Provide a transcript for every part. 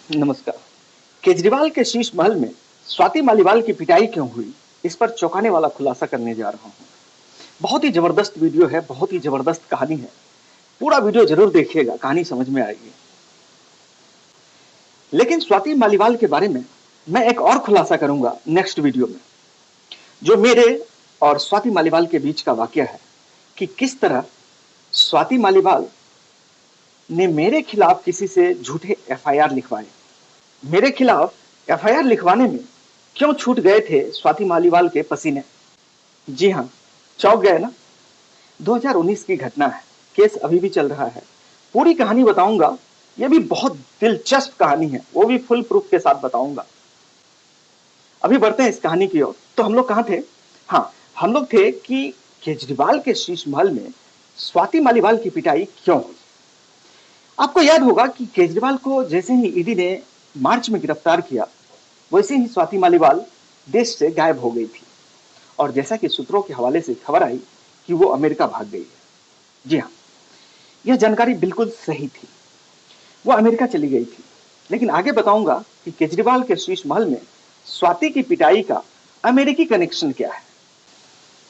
नमस्कार। केजरीवाल के शीश महल में स्वाति मालीवाल की पिटाई क्यों हुई, इस पर चौंकाने वाला खुलासा करने जा रहा हूं। बहुत ही जबरदस्त वीडियो है, बहुत ही जबरदस्त कहानी है। पूरा वीडियो जरूर देखिएगा, कहानी समझ में आएगी। लेकिन स्वाति मालीवाल के बारे में मैं एक और खुलासा करूंगा नेक्स्ट वीडियो में, जो मेरे और स्वाति मालीवाल के बीच का वाकया है कि किस तरह स्वाति मालीवाल ने मेरे खिलाफ किसी से झूठे एफआईआर लिखवाए। मेरे खिलाफ एफआईआर लिखवाने में क्यों छूट गए थे स्वाति मालीवाल के पसीने। जी हाँ, चौंक गए ना। 2019 की घटना है, केस अभी भी चल रहा है। पूरी कहानी बताऊंगा, यह भी बहुत दिलचस्प कहानी है, वो भी फुल प्रूफ के साथ बताऊंगा। अभी बढ़ते हैं इस कहानी की ओर। तो हम लोग कहां थे? हाँ, हम लोग थे कि केजरीवाल के शीश महल में स्वाति मालीवाल की पिटाई क्यों हुई। आपको याद होगा कि केजरीवाल को जैसे ही ईडी ने मार्च में गिरफ्तार किया, वैसे ही स्वाति मालीवाल देश से गायब हो गई थी। और जैसा कि सूत्रों के हवाले से खबर आई कि वो अमेरिका भाग गई है। जी हाँ, यह जानकारी बिल्कुल सही थी, वो अमेरिका चली गई थी। लेकिन आगे बताऊंगा कि केजरीवाल के शीश महल में स्वाति की पिटाई का अमेरिकी कनेक्शन क्या है।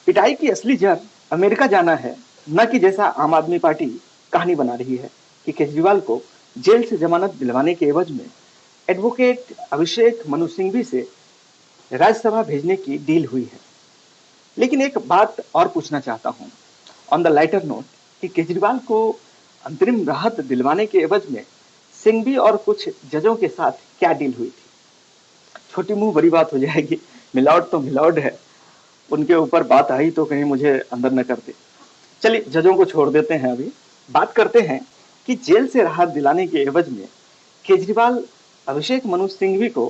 पिटाई की असली जड़ अमेरिका जाना है, न कि जैसा आम आदमी पार्टी कहानी बना रही है कि केजरीवाल को जेल से जमानत दिलवाने के एवज में एडवोकेट अभिषेक मनु सिंघवी से राज्यसभा भेजने की डील हुई है। लेकिन एक बात और पूछना चाहता हूं ऑन द लाइटर नोट कि केजरीवाल को अंतरिम राहत दिलवाने के एवज में सिंघवी और कुछ जजों के साथ क्या डील हुई थी। छोटी मुंह बड़ी बात हो जाएगी, मिलावट तो मिलावट है, उनके ऊपर बात आई तो कहीं मुझे अंदर न कर दे। चलिए जजों को छोड़ देते हैं, अभी बात करते हैं कि जेल से राहत दिलाने के एवज में केजरीवाल अभिषेक मनु सिंघवी को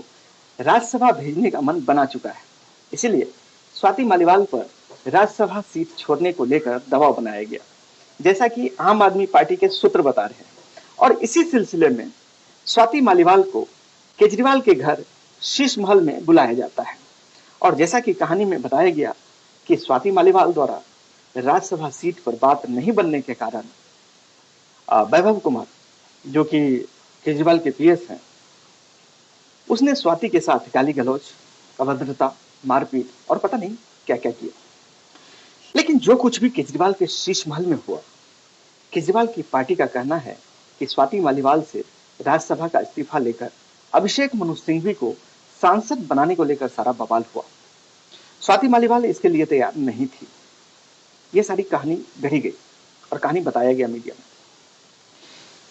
राज्यसभा भेजने का मन बना चुका है। इसीलिए स्वाति मालीवाल पर राज्यसभा सीट छोड़ने को लेकर दबाव बनाया गया, जैसा कि आम आदमी पार्टी के सूत्र बता रहे हैं। और इसी सिलसिले में स्वाति मालीवाल को केजरीवाल के घर शीश महल में बुलाया जाता है। और जैसा कि कहानी में बताया गया कि स्वाति मालीवाल द्वारा राज्यसभा सीट पर बात नहीं बनने के कारण वैभव कुमार, जो कि केजरीवाल के पीएस हैं, उसने स्वाति के साथ गाली गलौज, अभद्रता, मारपीट और पता नहीं क्या क्या किया। लेकिन जो कुछ भी केजरीवाल के शीश महल में हुआ, केजरीवाल की पार्टी का कहना है कि स्वाति मालीवाल से राज्यसभा का इस्तीफा लेकर अभिषेक मनु सिंघवी को सांसद बनाने को लेकर सारा बवाल हुआ। स्वाति मालीवाल इसके लिए तैयार नहीं थी। यह सारी कहानी गढ़ी गई और कहानी बताया गया मीडिया में।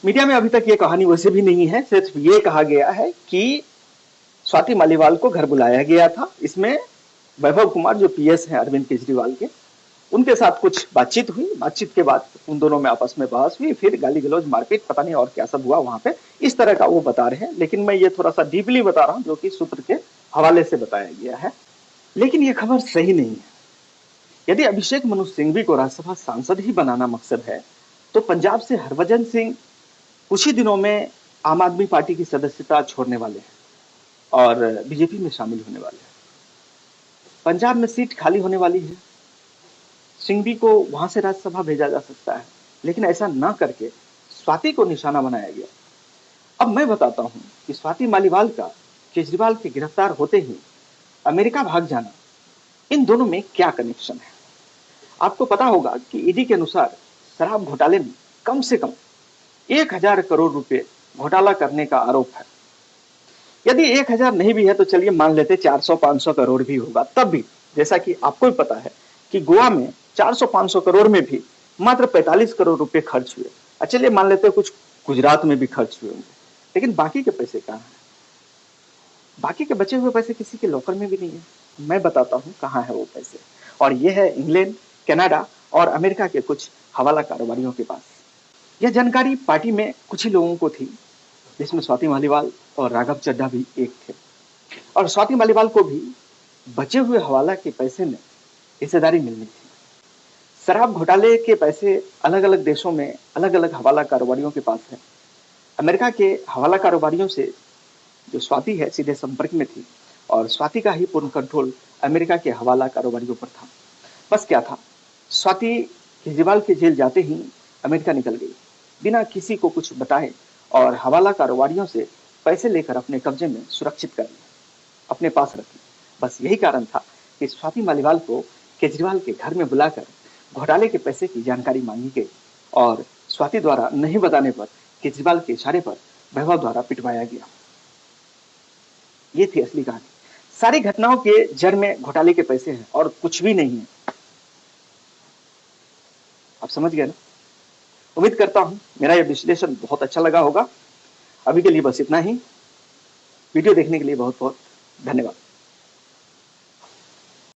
मीडिया में अभी तक यह कहानी वैसे भी नहीं है, सिर्फ ये कहा गया है कि स्वाति मालीवाल को घर बुलाया गया था। इसमें वैभव कुमार, जो पीएस हैं अरविंद केजरीवाल के, उनके साथ कुछ बातचीत हुई। बातचीत के बाद उन दोनों में आपस में बहस हुई, फिर गाली गलौज, मारपीट, पता नहीं और क्या सब हुआ वहां पे। इस तरह का वो बता रहे हैं, लेकिन मैं ये थोड़ा सा डीपली बता रहा हूं, जो कि सूत्र के हवाले से बताया गया है। लेकिन ये खबर सही नहीं है। यदि अभिषेक मनु सिंघवी को राज्यसभा सांसद ही बनाना मकसद है, तो पंजाब से हरभजन सिंह कुछ ही दिनों में आम आदमी पार्टी की सदस्यता छोड़ने वाले हैं और बीजेपी में शामिल होने वाले हैं। पंजाब में सीट खाली होने वाली है, सिंघवी को वहां से राज्यसभा भेजा जा सकता है, लेकिन ऐसा ना करके स्वाति को निशाना बनाया गया। अब मैं बताता हूं कि स्वाति मालीवाल का केजरीवाल के गिरफ्तार होते ही अमेरिका भाग जाना, इन दोनों में क्या कनेक्शन है। आपको पता होगा कि ईडी के अनुसार शराब घोटाले में कम से कम 1000 करोड़ रुपए घोटाला करने का आरोप है। यदि 1000 नहीं भी है तो चलिए मान लेते 400-500 करोड़ भी होगा, तब भी जैसा कि आपको भी पता है कि गोवा में 400-500 करोड़ में भी मात्र 45 करोड़ रुपए खर्च हुए। चलिए मान लेते कुछ गुजरात में भी खर्च हुए होंगे, लेकिन बाकी के पैसे कहाँ हैं? बाकी के बचे हुए पैसे किसी के लॉकर में भी नहीं है। मैं बताता हूँ कहाँ है वो पैसे, और ये है इंग्लैंड, कनाडा और अमेरिका के कुछ हवाला कारोबारियों के पास। यह जानकारी पार्टी में कुछ ही लोगों को थी, जिसमें स्वाति मालीवाल और राघव चड्ढा भी एक थे। और स्वाति मालीवाल को भी बचे हुए हवाला के पैसे में हिस्सेदारी मिलनी थी। शराब घोटाले के पैसे अलग अलग देशों में अलग अलग हवाला कारोबारियों के पास है। अमेरिका के हवाला कारोबारियों से जो स्वाति है सीधे संपर्क में थी, और स्वाति का ही पूर्ण कंट्रोल अमेरिका के हवाला कारोबारियों पर था। बस क्या था, स्वाति केजरीवाल के जेल जाते ही अमेरिका निकल गई बिना किसी को कुछ बताए, और हवाला कारोबारियों से पैसे लेकर अपने कब्जे में सुरक्षित कर लिए, अपने पास रख लिए। बस यही कारण था कि स्वाति मालीवाल को केजरीवाल के घर में बुलाकर घोटाले के पैसे की जानकारी मांगी गई और स्वाति द्वारा नहीं बताने पर केजरीवाल के इशारे पर वैभव द्वारा पिटवाया गया। ये थी असली कहानी। सारी घटनाओं के जड़ में घोटाले के पैसे हैं और कुछ भी नहीं है। आप समझ गए ना? उम्मीद करता हूं मेरा यह विश्लेषण बहुत अच्छा लगा होगा। अभी के लिए बस इतना ही। वीडियो देखने के लिए बहुत बहुत धन्यवाद।